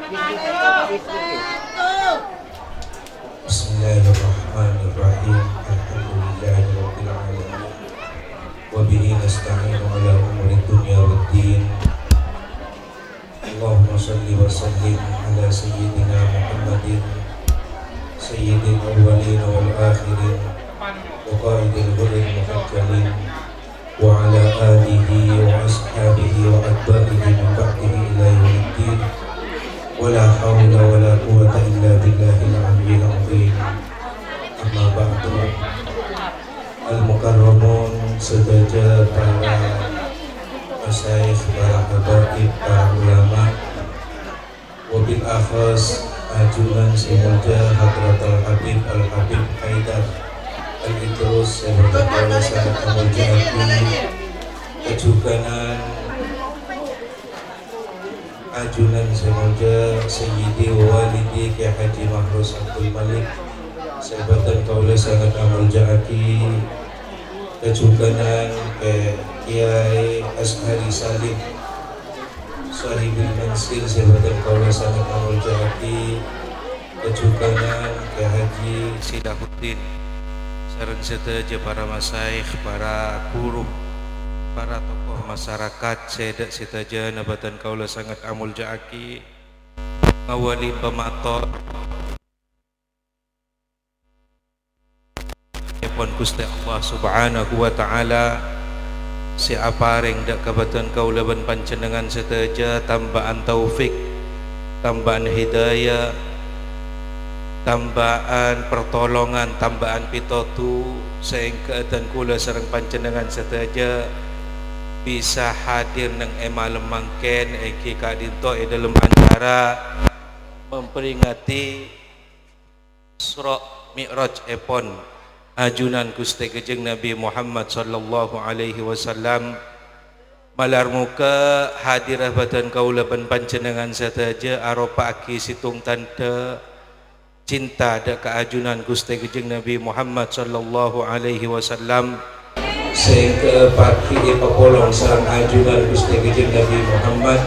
Bismillahirrahmanirrahim. Alhamdulillahirabbil alamin. Wa bihi nasta'inu ala umuri dunya waddin. Allahumma shalli wa sallim ala sayyidina Muhammadin sayyidil awwalin wal akhirin wa qaidil ghurril muhajjalin wa ala alihi wa ashabihi wa atba'ihi min ba'dihi ila yaumiddin. Wala hawla wala quwwata illa billahil aliyyil azim. Amma ba'du. Al-mukarramun sedaja para masyayikh, para habaib, para ulama, wabil akhas ajunan semuja Hadratul Habib Al-Habib Haidar Al-Idrus Seberkata Sanat Amal Jahati kejuganan ajunan semuja Sayyidi Walidi Kiai Haji Mahrus Abdul Malik Sebatan Kaula Sanat Amal Jahati kejuganan Kiai Ashari Salim Sahibil Mansir Sebatan Kaula Sanat Amal Jahati kejuganan Kiai Haji Sidahuddin sareng sedaja para masyayikh, para guru, para tokoh masyarakat sedak sitaja nabatan kaula sangat amul jaaki ngawali pemator pun Gusti Allah Subhanahu wa taala si apareng dak kabatan kaula ban panjenengan sitaja tambaan taufik, tambaan hidayah, tambaan pertolongan, tambaan pitotu sehingga dan kula sareng panjenengan setaja bisa hadir nang malam mangken iki kadinto dalam acara memperingati Isra Mi'raj epon ajunan Gusti Kanjeng Nabi Muhammad sallallahu alaihi wasallam. Malar muka hadirah badan kaula ban panjenengan setaja aropa aki situng tanda cinta dak keajunan Gusti Kanjeng Nabi Muhammad sallallahu alaihi wasallam sehingga pagi papolong sareng ajunan Gusti Kanjeng Nabi Muhammad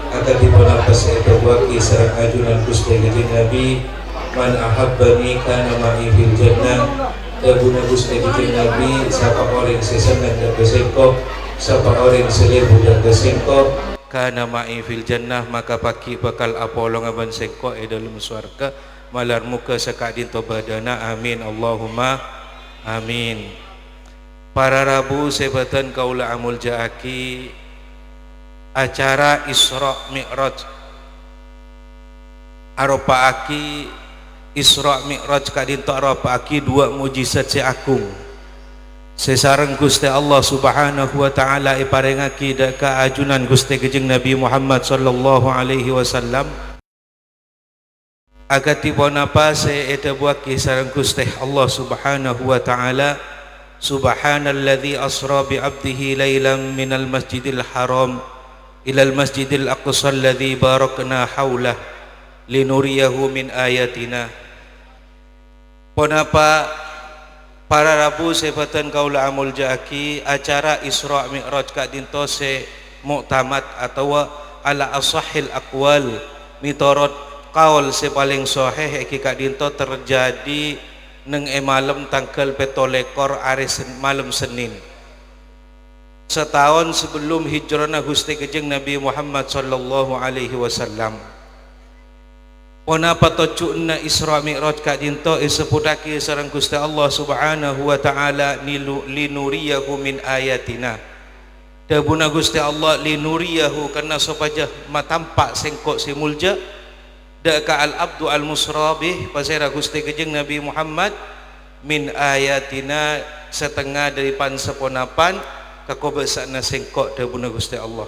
akan dipunapes eta waki sareng ajunan Gusti Kanjeng Nabi man ahabbani kana ma'i fil jannah guna Gusti Kanjeng Nabi sapa orang sesenang dak kesengkok sapa orang selebu dak kesengkok kana ma'i fil jannah maka pagi bakal apolong aban sengkok dalam surga malar muka sekadin tobadana amin Allahumma amin. Para Rabu sebatan kaula amul jaaki acara Isra Mi'raj aropaaki Isra Mi'raj kadin to aropaaki dua mujizat si agung sesareng Gusti Allah Subhanahu wa taala iparengaki dak kaajunan Gusti Kanjeng Nabi Muhammad sallallahu alaihi wasallam agati bonapa se eta buaki sareng Gusti Allah Subhanahu wa taala. Subhanalladzi asra bi 'abdihi lailan minal masjidil haram ilal masjidil aqsa alladzi barakna haulah linuriyahu min ayatina. Bonapa para Rabu sebatan kaula amul jaaki acara Isra Mi'raj kadinto se muktamad atau ala asahhil aqwal mitorot kaul sepaling sahih iki kadinto terjadi neng malam tanggal 17 hari malam Senin setahun sebelum hijrahna Gusti Kanjeng Nabi Muhammad sallallahu alaihi wasallam. Onapa tocuna Isra Mi'raj kadinto iseputaki sareng Gusti Allah Subhanahu wa taala linuriyahu min ayatina. Dabuna Gusti Allah linuriyahu karena supaya matampak sengkok simulja daka al-abdu al-musrabih pasera Gusti Kanjeng Nabi Muhammad min ayatina setengah dari panseponapan kakobasana sengkok dabuna Gusti Allah.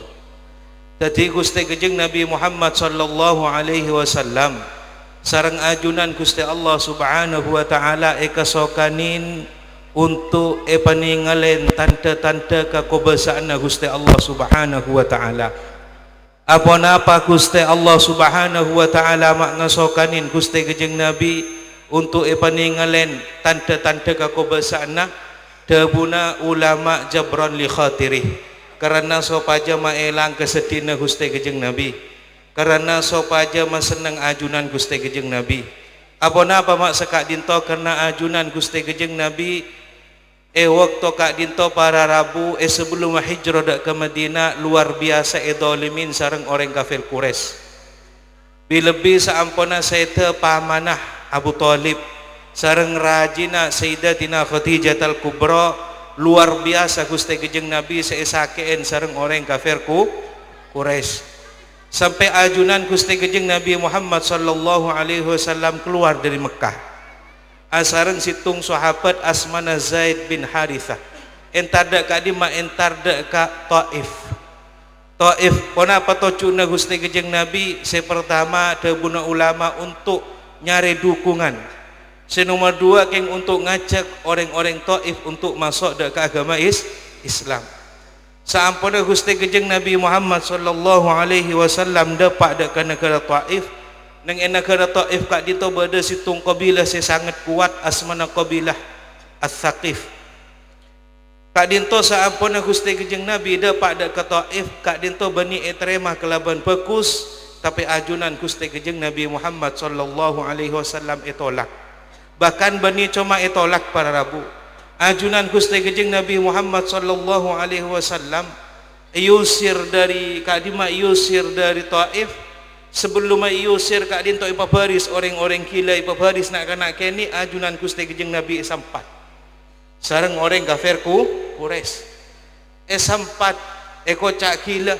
Dadi Gusti Kanjeng Nabi Muhammad sallallahu alaihi wasallam sareng ajunan Gusti Allah Subhanahu wa taala ekasokanin untuk paningalen tanda-tanda kakobasana Gusti Allah Subhanahu wa taala. Apa Gusti Allah Subhanahu wa taala mak ngasokanin Gusti Kanjeng Nabi untuk paningalen tanda-tanda kakobasana dabuna ulama jabran li khatirih karena sopaja maelang kesedina Gusti Kanjeng Nabi karena sopaja masenang ajunan Gusti Kanjeng Nabi. Apa mak sekak dinto karena ajunan Gusti Kanjeng Nabi. Waktu kak dinto para Rabu sebelum hijrah dak ke Madinah luar biasa dolimin sareng orang kafir Quraisy. Bilebih saampuna sayta pamanah Abu Talib sareng rajina Sayyidatina Khadijah al-Kubra luar biasa Gusti Kanjeng Nabi saesakeun sareng orang kafir Quraisy. Sampai ajunan Gusti Kanjeng Nabi Muhammad sallallahu alaihi wasallam keluar dari Mekah. Asareng situng sahabat asmana Zaid bin Harithah. Entar dak ka di ma entar dak ka Taif. Taif pona patocuna Gusti Kanjeng Nabi sepertama tebuna ulama untuk nyari dukungan. Senomor dua keng untuk ngajak orang-orang Taif untuk masuk dak ke agama Islam. Saampuna Gusti Kanjeng Nabi Muhammad sallallahu alaihi wasallam dapat dak ka negara Taif. Nang negara Taif kak dito berada situng kabilah sangat kuat asmana kabilah As-Saqif. Kak dinto saampuna Gusti Kanjeng Nabi dapat dak ke Taif kak dinto bani etrema kelaban pekus tapi ajunan Gusti Kanjeng Nabi Muhammad sallallahu alaihi wasallam itolak. Bahkan bani cuma itolak para Rabu. Ajunan Gusti Kanjeng Nabi Muhammad sallallahu alaihi wasallam yusir dari kadima yusir dari Taif. Sebelum iusir kak dinto ipabaris orang-orang kila ipabaris nak kena kini ajunan Gusti Kanjeng Nabi sampat sareng orang kafir Quraisy sampat kocak kila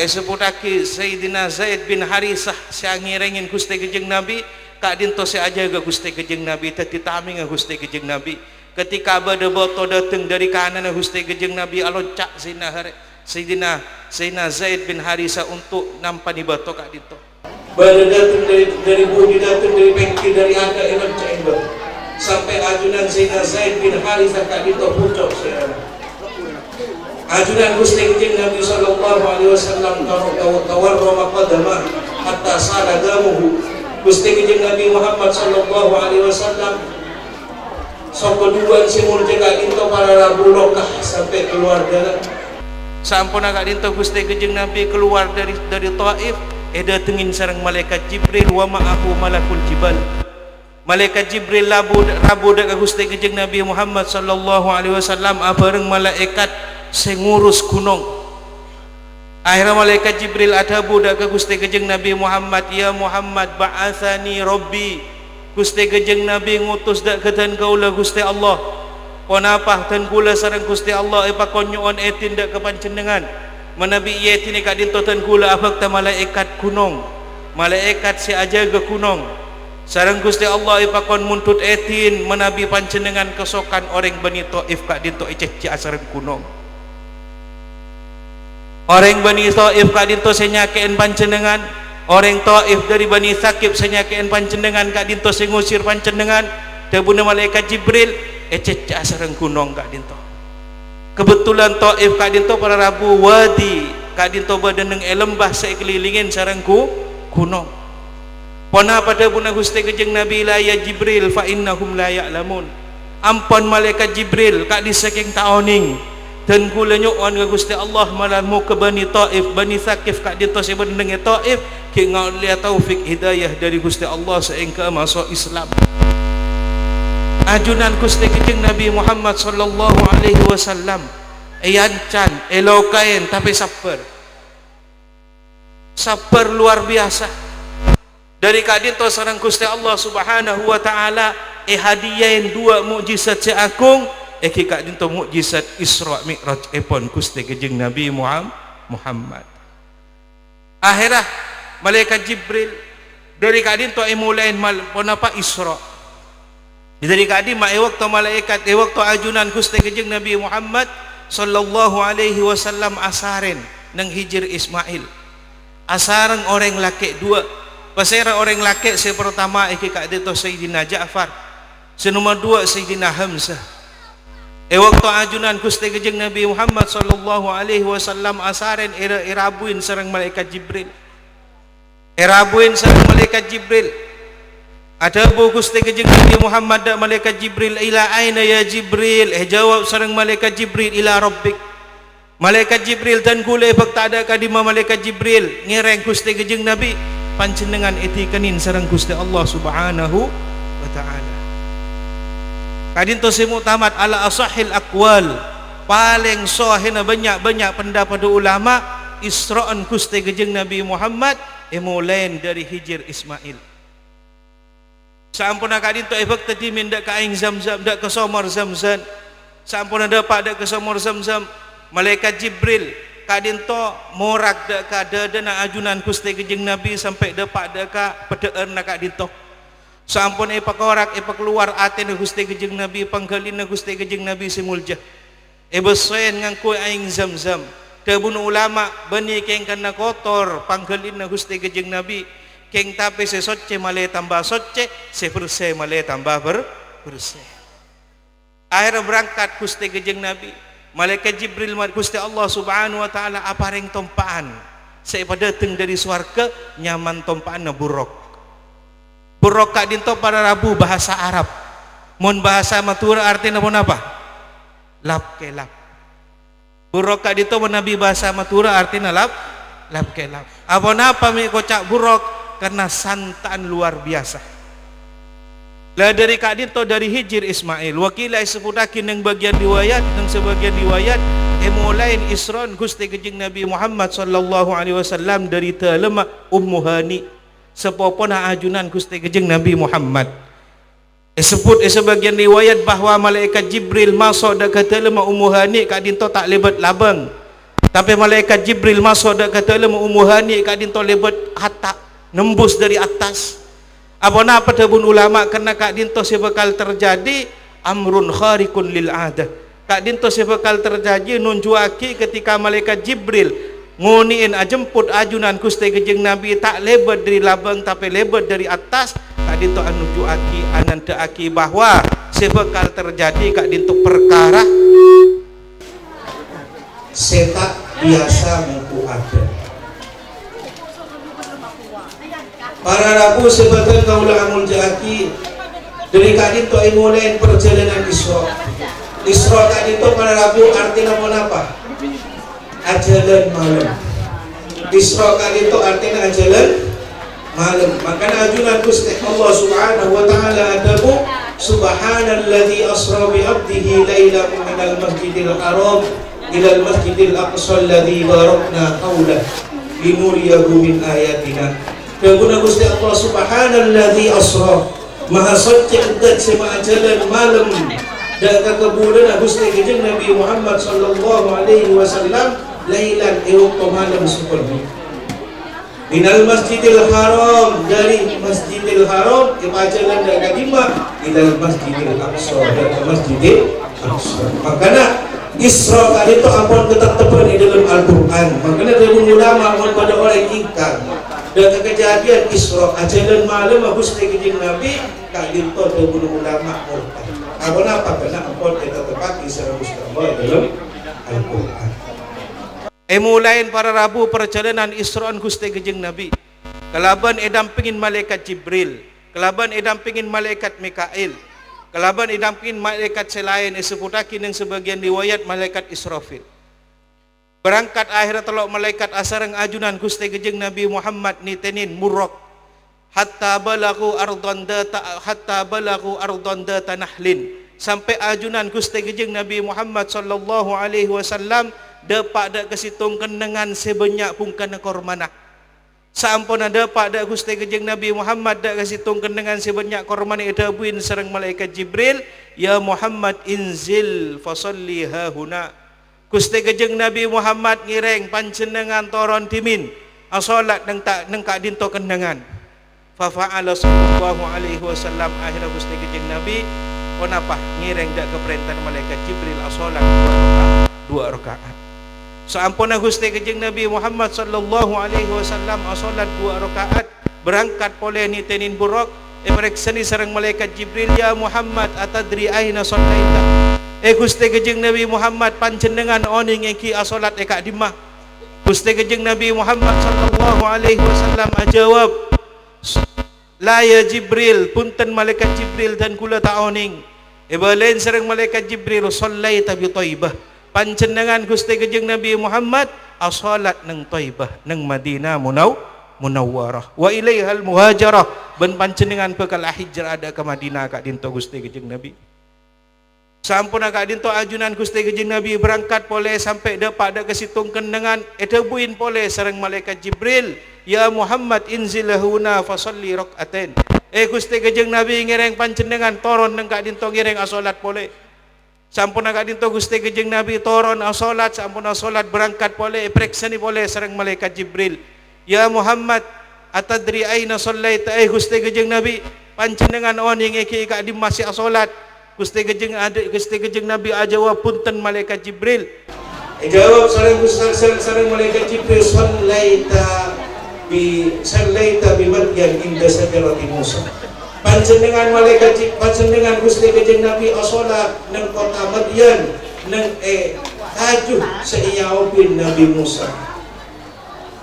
seputaki Sayyidina Zaid bin Harithah siangirengin Gusti Kanjeng Nabi kak dinto seajaga Gusti Kanjeng Nabi tadi taming Gusti Kanjeng Nabi ketika bada boto datang dari kanan Gusti Kanjeng Nabi alocak Sayyidina Zaid bin Harithah untuk nampani bato kak dito. Bada datang dari budi datang dari pengki dari ada enak caibat. Sampai ajunan Sayyidina Zaid bin Harithah kak dito pucuk saya. Ajunan Gusti Kanjeng Nabi sallallahu alaihi wasallam tawarra maqadama hatta sala damuhu. Gusti Kanjeng Nabi Muhammad sallallahu alaihi wasallam sok keduaan simul kak dito para Rabu lokah sampai keluar darah. Sampun kak dinto Gusti Kanjeng Nabi keluar dari Taif datengin sareng malaikat Jibril wa ma'ahu malakul jibal. Malaikat Jibril rabu dak Gusti Kanjeng Nabi Muhammad sallallahu alaihi wasallam bareng malaikat sing ngurus gunung. Akhirnya malaikat Jibril adabu dak Gusti Kanjeng Nabi Muhammad, ya Muhammad ba'athani Rabbi. Gusti Kanjeng Nabi ngutus dak kedan kaula Gusti Allah. Ponapah tan kula sareng Gusti Allah pakonyoon tindak kepancenengan manabi ieu tini kak dinto tan kula afak ta malaikat gunung malaikat si ajaga gunung sareng Gusti Allah pakon muntut etin manabi pancenengan kesokan orang Bani Taif kak dinto ececi sareng gunung orang Bani Taif kak dinto senyakeun pancenengan orang Taif dari Bani Saqif senyakeun pancenengan kak dinto sing ngusir pancenengan tabuna malaikat Jibril cecah sareng gunung kak dinto. Kebetulan Taif kak dinto para Rabu wadi kak dinto badeneng lembah sekelilingin sareng gunung. Pona pada buna Gusti Kanjeng Nabi la ya Jibril fa innahum la ya'lamun. Ampun malaikat Jibril kak disaking taoning dan kula nyoon ka Gusti Allah malarmu ke Bani Taif Bani Saqif kak dinto sebeneng Taif ki ngaulia taufik hidayah dari Gusti Allah sehingga masuk Islam. Ajunan Gusti Kanjeng Nabi Muhammad sallallahu alaihi wasallam yancan elokain tapi sabar luar biasa dari kadinto sareng Gusti Allah subhanahu wa ta'ala hadiyahin dua mukjizat seagung ki kadinto mukjizat Isra Mi'raj epon Gusti Kanjeng Nabi Muhammad. Akhirah malaikat Jibril dari kadinto mulain ponapa Isra dari kadi waktu malaikat waktu ajunan Gusti Kanjeng Nabi Muhammad sallallahu alaihi wasallam asaren nang hijir Ismail asareng orang laki dua pasera orang laki sepertama kak dito Sayyidina Ja'far senomor dua Sayyidina Hamzah waktu ajunan Gusti Kanjeng Nabi Muhammad sallallahu alaihi wasallam asaren irabuin sareng malaikat Jibril ada bu Gusti Kanjeng Nabi Muhammad dak malaikat Jibril ila aina ya Jibril jawab sareng malaikat Jibril ila rabbik Malaikat Jibril dan gulai bak tak ada kadima malaikat Jibril ngereng Gusti Gejeng Nabi panjenengan etikanin sareng Gusti Allah Subhanahu wa taala. Kadinto semu tamat ala asahil aqwal paling sahih banyak-banyak pendapat ulama Isra'an Gusti Gejeng Nabi Muhammad emulain dari Hijr Ismail. Sampun kadinto ebak tadi mindak ka aing Zamzam dak ke somor Zamzam. Sampun dapat dak ke somor Zamzam. Malaikat Jibril kadinto morak dak ka dadana ajunan Gusti Gejeng Nabi sampai dapat dak ka pedeur na kadinto. Sampun epak orak epak keluar aten Gusti Gejeng Nabi panggalina Gusti Gejeng Nabi simulja. Ebesen ngangku aing Zamzam. Kebun ulama bani keng kana kotor panggalina Gusti Gejeng Nabi keng tapi se socce male tambah socce se bersih male tambah bersih. Akhir berangkat Gusti Gejeng Nabi Malaikat Jibril Gusti Allah Subhanahu wa taala apareng tompaan seipada datang dari swarga nyaman tompaan buruk. Buruk kak dinto pada Rabu bahasa Arab. Mun bahasa Madura artinya apa? Lap ke lap. Buruk kak dinto Nabi bahasa Madura artinya lap ke lap. Apa mi kocak buruk karena santan luar biasa. Lah dari Kak Dinto dari Hijr Ismail wakila sepudakin yang bagian riwayat dan sebagian riwayat emulain Isron Gusti Gejeng Nabi Muhammad sallallahu alaihi wasallam dari telema Ummu Hani sepopona ajunan Gusti Gejeng Nabi Muhammad. Sebut sebagian riwayat bahwa malaikat Jibril masuk dekat telema Ummu Hani Kak Dinto tak lebat labang. Tapi malaikat Jibril masuk dekat telema Ummu Hani Kak Dinto lebat hatta nembus dari atas. Apana pedabun ulama karena Kak Dinto sebakal terjadi amrun kharikun lil adah. Kak Dinto sebakal terjadi nunjuaki ketika malaikat Jibril nguniin ajemput ajunan Gusti Gejeng Nabi tak lebat dari labang tapi lebat dari atas. Kak Dinto nunjuaki anandaaki bahwa sebakal terjadi Kak Dinto perkara setak biasa muku ada. Para Rabu sebagian kaulah amul jaki dari Kak Dinto imulain perjalanan Isra. Isra Kak Dinto para Rabu artinya apa? Ajalan malam. Isra Kak Dinto artinya ajalan malam. Makanya ajunan Gusti Allah Subhanahu wa taala adabu subhanalladzi asra bi 'abdihi lailan minal masjidil haram ila al masjidil aqsa alladzi barakna hawlahu linuriyahu min ayatina. Keguna Gusti Allah subhanalladzi asra maha suci dan sema ajalan malam dan kekebulan Gusti Gejeng Nabi Muhammad sallallahu alaihi wasallam lailan waktu malam seperti minal masjidil haram dari masjidil haram ke ajalan dan kadima ilal masjidil aqsa dan masjidil aqsa. Makanya Isra tadi itu ampun ketetepan di dalam Al-Quran. Makanya dari ulama pada orang ingkar dan kejadian Isra ajalan malam Gusti Gejeng Nabi Kak Dinto dari ulama murtad. Apa karena ampun kita tepati secara mustahil dalam Al-Quran. Emulain para Rabu perjalanan Isra'an Gusti Gejeng Nabi. Kelaban edampingin malaikat Jibril, kelaban edampingin malaikat Mikail, kelaban idampin malaikat selain seputakin yang sebagian riwayat malaikat Israfil. Berangkat akhirnya telok malaikat asarang ajunan Gusti Gejeng Nabi Muhammad nitenin murok hatta balagu ardon data nahlin sampai ajunan Gusti Gejeng Nabi Muhammad sallallahu alaihi wasallam dapat dak kesitung kenengan sebanyak pungkana kormana. Sampun ada pada Gusti Gejeng Nabi Muhammad dak kesitung kenengan sebanyak kormana edabuin sareng malaikat Jibril ya Muhammad inzil fasalli hahuna. Gusti Gejeng Nabi Muhammad ngireng panjenengan toron timin salat nang Kak Dinto kenengan. Fa fa'ala sallallahu alaihi wasallam akhirnya Gusti Gejeng Nabi kenapa ngireng dak keperintah malaikat Jibril salat 2 rakaat. Seampuna Gusti Gejeng Nabi Muhammad sallallahu alaihi wasallam salat 2 rakaat berangkat poleh ni tenin buruk pereksani sareng malaikat Jibril ya Muhammad atadri aina sallaita. Gusti Gejeng Nabi Muhammad panjenengan oning engki salat Kak dimah. Gusti Gejeng Nabi Muhammad sallallahu alaihi wasallam ajawab la ya Jibril punten malaikat Jibril dan kula ta oning. Balain sareng malaikat Jibril sallaita bi Thaibah. pancenengan Gusti Kanjeng Nabi Muhammad asolat nang Taibah nang Madinah Munawwarah wa ilaihal muhajarah ben pancenengan bekal hijrah ada ke Madinah kak dinto Gusti Kanjeng Nabi. Sampun kak dinto ajunan Gusti Kanjeng Nabi berangkat pole sampai dapat ada ke situng kendengan etebuin pole sareng malaikat Jibril, ya Muhammad inzil huna fasalli rakaatain. Gusti Kanjeng Nabi ngereng pancenengan toron nang kak dinto ngereng asolat pole. Sampun kak dinto Gusti Kanjeng Nabi toron asolat, sampun asolat berangkat pole preksani pole sareng malaikat Jibril. Ya Muhammad atadri aina sallaita. Gusti Kanjeng Nabi pancenengan on yang iki kak di masih asolat. Gusti Kanjeng Nabi ajawab punten malaikat Jibril. Jawab sareng malaikat Jibril sallaita bi madyan inda sajarati Musa. Panjenengan panjenengan Gusti Kanjeng Nabi asolat nang kota Madyan nang tajuh seiyaw bin Nabi Musa.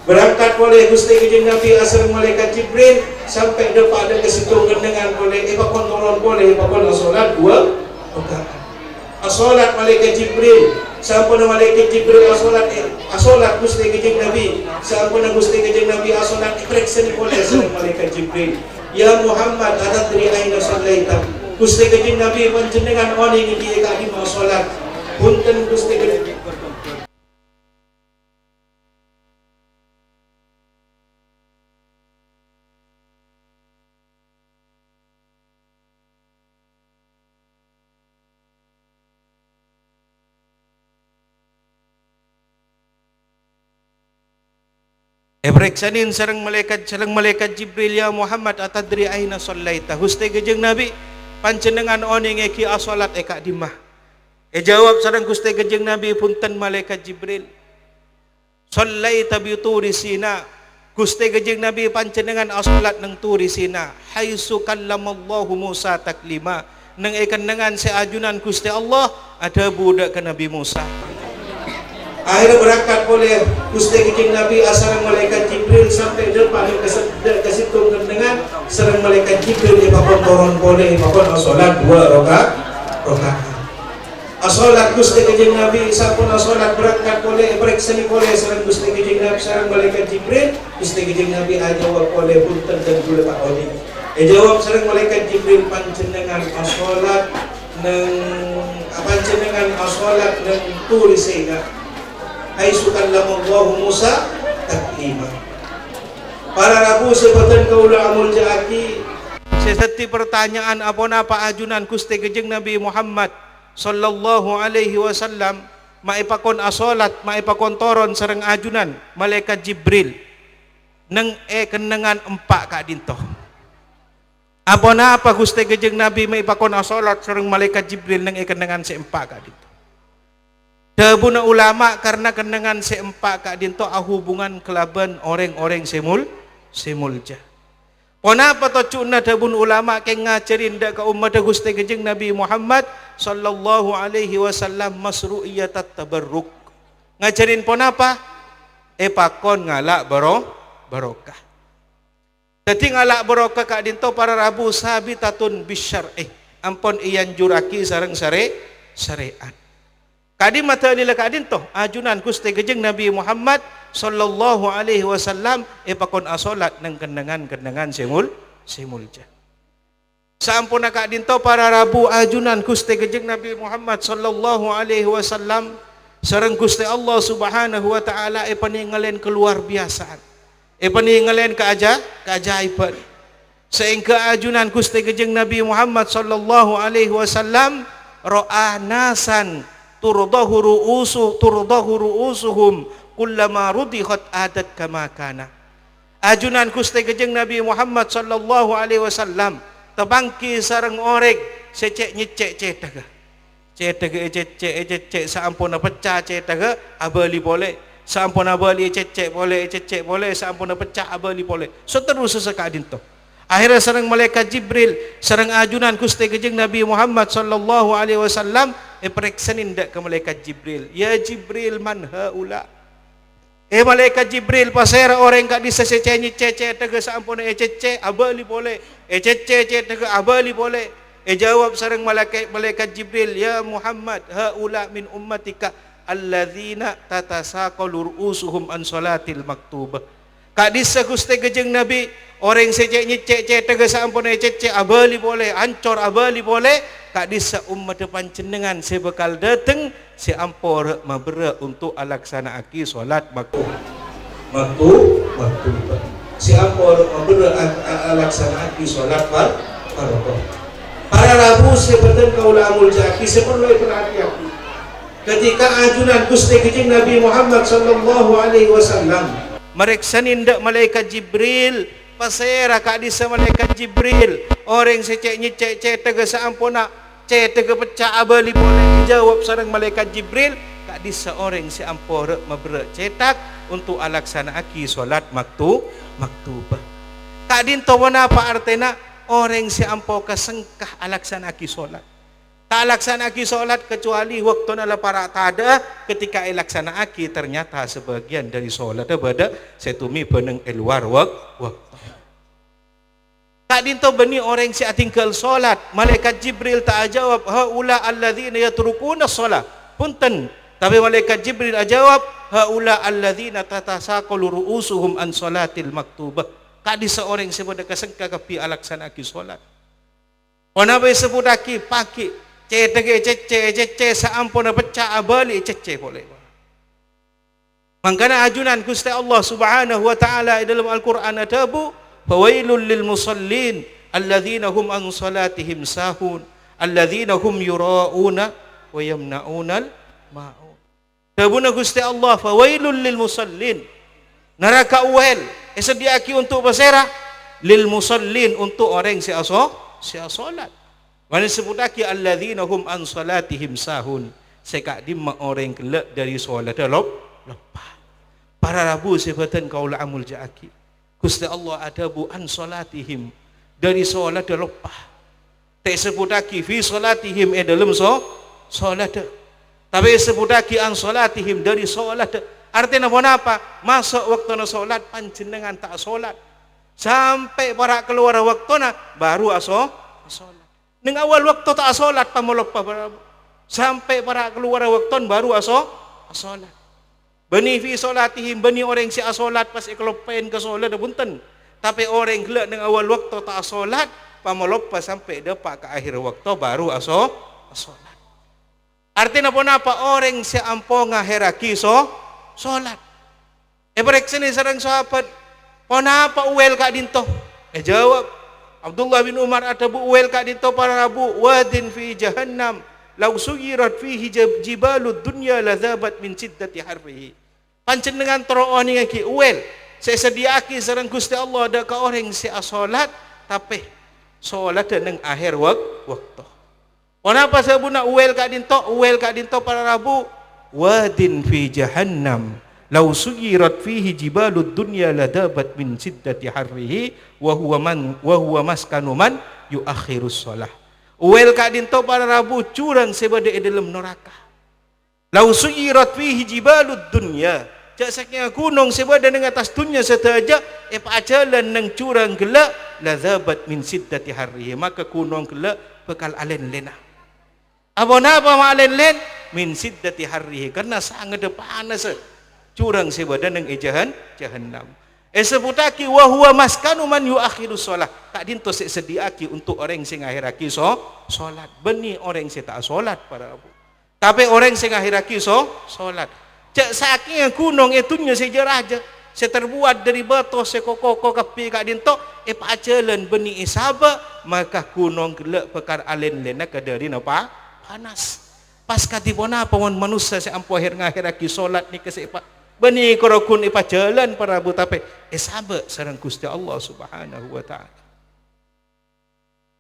Berangkat oleh Gusti Kanjeng Nabi asal malaikat Jibril sampai dapat ada kesitung dengan oleh pakon toron boleh pakon asolat dua rakaat. Asolat malaikat Jibril sampun malaikat Jibril asolat Gusti Kanjeng Nabi sampun Gusti Kanjeng Nabi asolat diperiksa oleh asal malaikat Jibril. Ya Muhammad atadri aina sallaita. Gusti Kanjeng Nabi panjenengan on ing iki kak di salat punten Gusti Kanjeng. Periksanin sareng malaikat Jibril, ya Muhammad atadri aina sallaita. Gusti Kanjeng Nabi panjenengan oning eki asolat eka dimah. Jawab sareng Gusti Kanjeng Nabi punten malaikat Jibril. Sallaita bi turi Sina. Gusti Kanjeng Nabi panjenengan asolat nang turi Sina. Haitsu kallamallahu Musa taklima. Nang ekanangan seajunan Gusti Allah ada budak ke Nabi Musa. Akhirnya berangkat oleh Gusti Kanjeng Nabi asal malaikat Jibril sampai depan ke situ dengan sareng malaikat Jibril pakon toron boleh pakon asolat dua rakaat. Asolat Gusti Kanjeng Nabi sampun asolat berangkat oleh periksani oleh sareng Gusti Kanjeng Nabi sareng malaikat Jibril. Gusti Kanjeng Nabi ajawab oleh punten dan kula Pak Odi. Jawab sareng malaikat Jibril panjenengan asolat nang turi Sina. Haitsu kallamallahu Musa taklima. Para rabu sebatan kaula amul jaaki sesati pertanyaan apa ajunan Gusti Kanjeng Nabi Muhammad sallallahu alaihi wasallam maipakon asolat maipakon toron sareng ajunan malaikat Jibril nang kenengan empak kak dinto. Apa Gusti Kanjeng Nabi maipakon asolat sareng malaikat Jibril nang kenengan seempak kak dinto. Dabuna ulama karena kenangan seempak kak dinto hubungan kelaban orang-orang semulja. Kenapa to cuna dabun ulama ke ngajarin dak ka umat Gusti Kanjeng Nabi Muhammad sallallahu alaihi wasallam masru'iyatat tabarruk. Ngajarin pon apa? Pakon ngalak barokah. Dadi ngalak barokah kak dinto para rabu sabitatun bisyar'i. Ampun iyan juraki sareng syariat. Kadi mata nila kadin to ajunan Gusti Kanjeng Nabi Muhammad sallallahu alaihi wasallam pakon asolat nang kendangan semulja. Sampun kadin to para rabu ajunan Gusti Kanjeng Nabi Muhammad sallallahu alaihi wasallam sareng Gusti Allah Subhanahu wa taala paningalen keluar biasaan. Paningalen keajaiban. Sehingga ajunan Gusti Kanjeng Nabi Muhammad sallallahu alaihi wasallam ra'a nasan turdahu ru'usuhum kullama rudihat adat kama kana. Ajunan Gusti Kanjeng Nabi Muhammad sallallahu alaihi wasallam tabangki sareng orek secek nyecek cetaga. Cecek sampun pecah cetaga abali boleh. Sampun abali cecek boleh sampun pecah abali boleh. Seterus sekadin to. Akhirnya sareng malaikat Jibril sareng ajunan Gusti Kanjeng Nabi Muhammad sallallahu alaihi wasallam periksanin dak ke malaikat Jibril. Ya Jibril man haula. Malaikat Jibril pasera orang kak disa secenyi cece tega sampun cece abali boleh. Cece tega abali boleh. Jawab sareng malaikat Jibril, ya Muhammad haula min ummatika alladzina tatasaqalu ru'usuhum an salatil maktubah. Kak disa Gusti Gejeng Nabi orang secek nyecek tega sampun cecek abali boleh ancor abali boleh. Kak disa umat panjenengan sebekal dateng si ampor mabera untuk alaksana aki solat maktubah. Si ampor mabera alaksana aki solat fardu. Para Rabu seperti kaula amul jaki seperti perhatian. Ketika ajunan Gusti Gejeng Nabi Muhammad sallallahu alaihi wasallam mereka nindak malaikat Jibril pasera kak disa malaikat Jibril orang secek nyecek tega saampuna tega pecah abali boleh dijawab sareng malaikat Jibril kak disa orang si ampor mabere cetak untuk alaksana aki solat maktubah. Kak dinto apa artinya orang si ampo kasengkah alaksana aki solat. Tak laksana aki solat kecuali waktu nala para tada ketika laksana aki ternyata sebagian dari solat pada setumi beneng luar waktu. Tak dinto beni orang si atinggal solat malaikat Jibril tak jawab haula alladzina yatrukuna solat punten tapi malaikat Jibril jawab haula alladzina tatasaqalu ru'usuhum an salatil maktubah. Kadi seorang sebut kesengka kapi alaksana aki solat. Onabe sebut aki paki cece saampuna pecah abali cece boleh. Mangkana ajunan Gusti Allah Subhanahu wa taala dalam Al-Qur'an adabu fawailul lil musallin alladzina hum an salatihim sahun alladzina hum yurauna wa yamnaunal ma'un. Tabuna Gusti Allah fawailul lil musallin neraka uel sediaki untuk basera lil musallin untuk orang si salat. Mana sebutaki alladzina hum an salatihim sahun sekak dimma orang kelak dari solat lupa. Para Rabu sebatan kaula amul jaaki Gusti Allah adabu an salatihim dari solat lupa. Tak sebutaki fi salatihim dalam solat. Tapi sebutaki an salatihim dari solat. Artinya apa? Masuk waktu na solat panjenengan tak solat sampai para keluar waktu na baru solat. Neng awal waktu tak solat pamolok sampai para keluar waktu baru solat. Bani fi solatihim bani orang si solat pas iklopain ke solat punten. Tapi orang gelak neng awal waktu tak solat pamolok sampai depak ke akhir waktu baru solat. Artinya apa? Orang si ampo ngaheraki solat. Bereksi ni sarang sahabat. Ponapa uel kak dinto? Jawab. Abdullah bin Umar atabu uel kak dinto para Rabu wadin fi jahannam law suyirat fihi jibalud dunya ladzabat min siddati harrihi. Panjenengan trooni ngaki uel sesediaki sareng Gusti Allah ada ka orang si salat tapi salat nang akhir waktu. Kenapa sabuna uel kak dinto para Rabu wadin fi jahannam law suyirat fihi jibalud dunya ladabat min siddati harrihi wa huwa maskanu man yuakhirus shalah. Uel kak dinto para Rabu curang sebade dalam neraka. Law suyirat fihi jibalud dunya jak saking gunung sebade nang atas dunya setaja pajalan nang curang gelak ladabat min siddati harrihi maka gunung gelak bekal alen lena. Apa ma alen len min siddati harrihi karena sangat panas curang sebada nang jahannam. Sebutaki wa huwa maskanu man yuakhiru shalah. Tak dinto sediaki untuk orang sing akhiraki salat. Beni orang sing tak salat para Abu. Tapi orang sing akhiraki salat. Cak saking gunung itunya sejarah aja. Terbuat dari batu sekoko kapi kak dinto pajalan beni isaba maka gunung gelak pekar alen lena kadari napa panas. Pas katipona pawon manusia se ampo akhiraki salat ni kesepa bani korokun ipa jalan para Abu tapi sabe sareng Gusti Allah Subhanahu wa taala.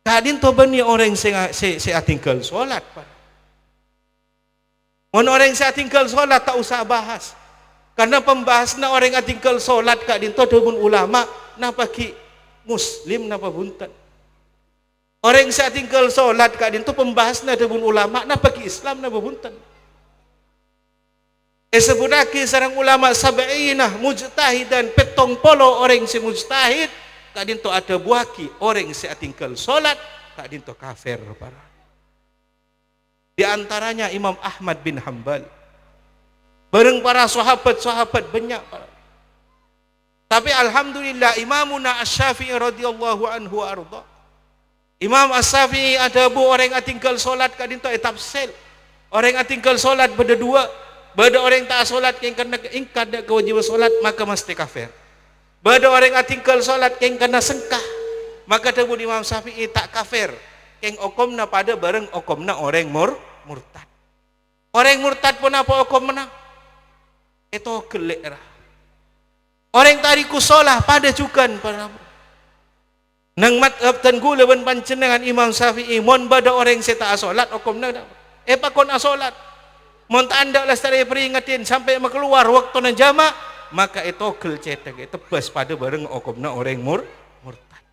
Kadin to bani orang sing atinggal salat pak. Mun orang sing atinggal salat tak usah bahas. Karena pembahasna orang atinggal salat kadin to deun ulama napa ki muslim napa bunten. Orang sing atinggal salat kadin to pembahasna deun ulama napa ki Islam napa bunten. Sebutaki sarang ulama sab'inah mujtahidan petong polo orang si mujtahid kadinto ada buaki orang si atingkal solat kadinto kafir para. Di antaranya Imam Ahmad bin Hanbal bareng para sahabat-sahabat banyak para. Tapi alhamdulillah Imamuna Asy-Syafi'i radhiyallahu anhu arda. Imam Asy-Syafi'i ada bu orang yang tinggal solat kat dinto tafsir. Orang yang tinggal solat berdua, beda orang yang tak solat yang kena ingkar dak kewajiban solat maka mesti kafir. Beda orang yang tinggal solat yang kena sengkah, maka tebu Imam Syafi'i tak kafir. Yang okomna pada bareng okomna orang murtad. Orang murtad pun apa okomna? Itu gelek lah. Orang tariku solah pada cukan para nang madhab tan gula ban pancenengan Imam Syafi'i mon bada orang seta salat hukumna pakon asolat mon anda lah stare peringatin sampai keluar waktu na jama maka itu gel cetek tebas pada bareng hukumna orang murtad.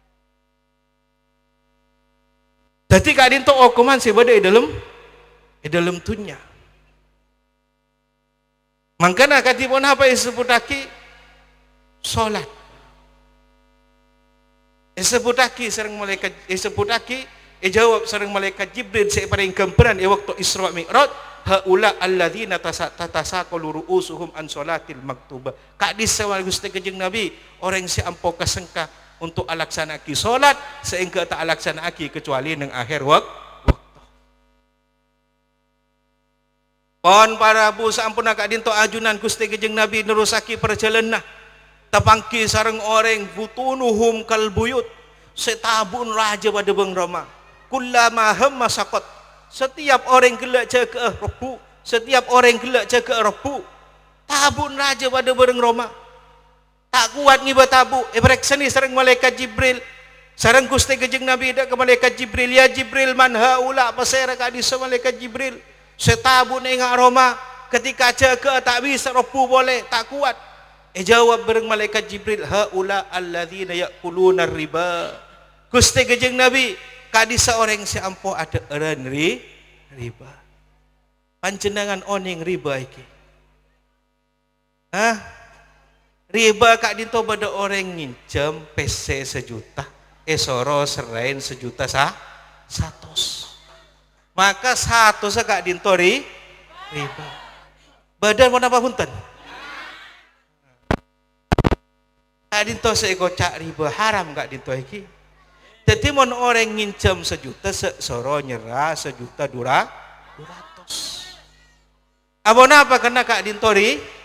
Dadi kadin to hukuman sebada dalam tunya. Mangkana katipun apa disebutake solat sebutaki sareng malaikat sebutaki jawab sareng malaikat Jibril saya paring gambaran waktu Isra Mi'raj haula alladzina tatasaqalu ru'usuhum an salatil maktubah kak disawal Gusti Kanjeng Nabi orang si ampo kasengka untuk alaksanaki solat sehingga tak alaksanaki kecuali nang akhir waktu. Pon para bu sampun kak dinto ajunan Gusti Kanjeng Nabi nerusaki perjalanan tapangki sareng orang butunuhum kalbuyut setabun raja pada bang Roma kullama hamma saqat setiap orang gelak jaga rebu setiap orang gelak jaga rebu tabun raja pada bang Roma tak kuat ngiba tabu ibreksani sareng malaikat Jibril sareng Gusti Kanjeng Nabi dak ke malaikat Jibril ya Jibril man haula pasera ka di malaikat Jibril setabun ingat Roma ketika jaga tak bisa rebu boleh tak kuat. Jawab bareng malaikat Jibril haula alladzina yaquluna riba. Gusti Kanjeng Nabi kadi seorang si ampo ada eran riba. Panjenengan oning riba iki. Riba kak dinto bada orang nginjem PC 1 juta, soro serain 1 juta 100. Maka 100 kak dinto riba. Badan mau napa punten? Kak dinto seekocak riba haram kak dinto iki. Jadi mon orang nginjem 1 juta soro nyerah 1 juta 200. Abon apa kena kak dinto riba.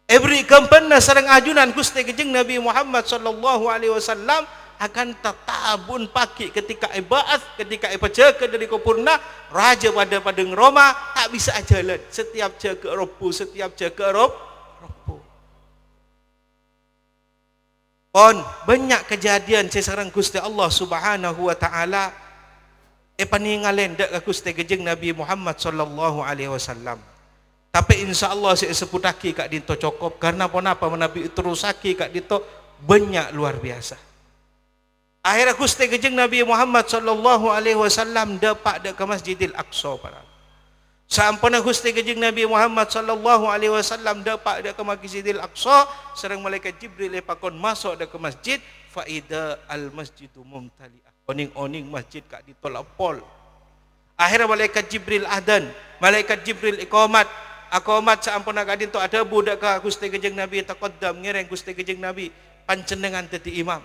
Every kampana sareng ajunan Gusti Kanjeng Nabi Muhammad sallallahu alaihi wasallam akan tatabun pagi ketika ibaath ketika ipajaga dari kupurna raja pada padang Roma tak bisa jalan setiap jaga robu setiap jaga robu. On banyak kejadian sareng Gusti Allah Subhanahu wa taala paningalen dak Gusti Kanjeng Nabi Muhammad sallallahu alaihi wasallam. Tapi insyaallah saya sebutaki kak dinto cokop karena apa Nabi terusaki kak dinto banyak luar biasa. Akhirnya Gusti Kanjeng Nabi Muhammad sallallahu alaihi wasallam dapat dak ke Masjidil Aqsa para. Sampun Gusti Kanjeng Nabi Muhammad sallallahu alaihi wasallam dapat dak ke Masjidil Aqsa sareng malaikat Jibril pakon masuk dak ke masjid faida al masjidu mumtali'ah. Oning-oning masjid kak ditolapol. Akhirnya malaikat Jibril adan, malaikat Jibril iqamat sampun kak dinto ada budak ka Gusti Kanjeng Nabi taqaddam ngereng Gusti Kanjeng Nabi panjenengan dadi imam.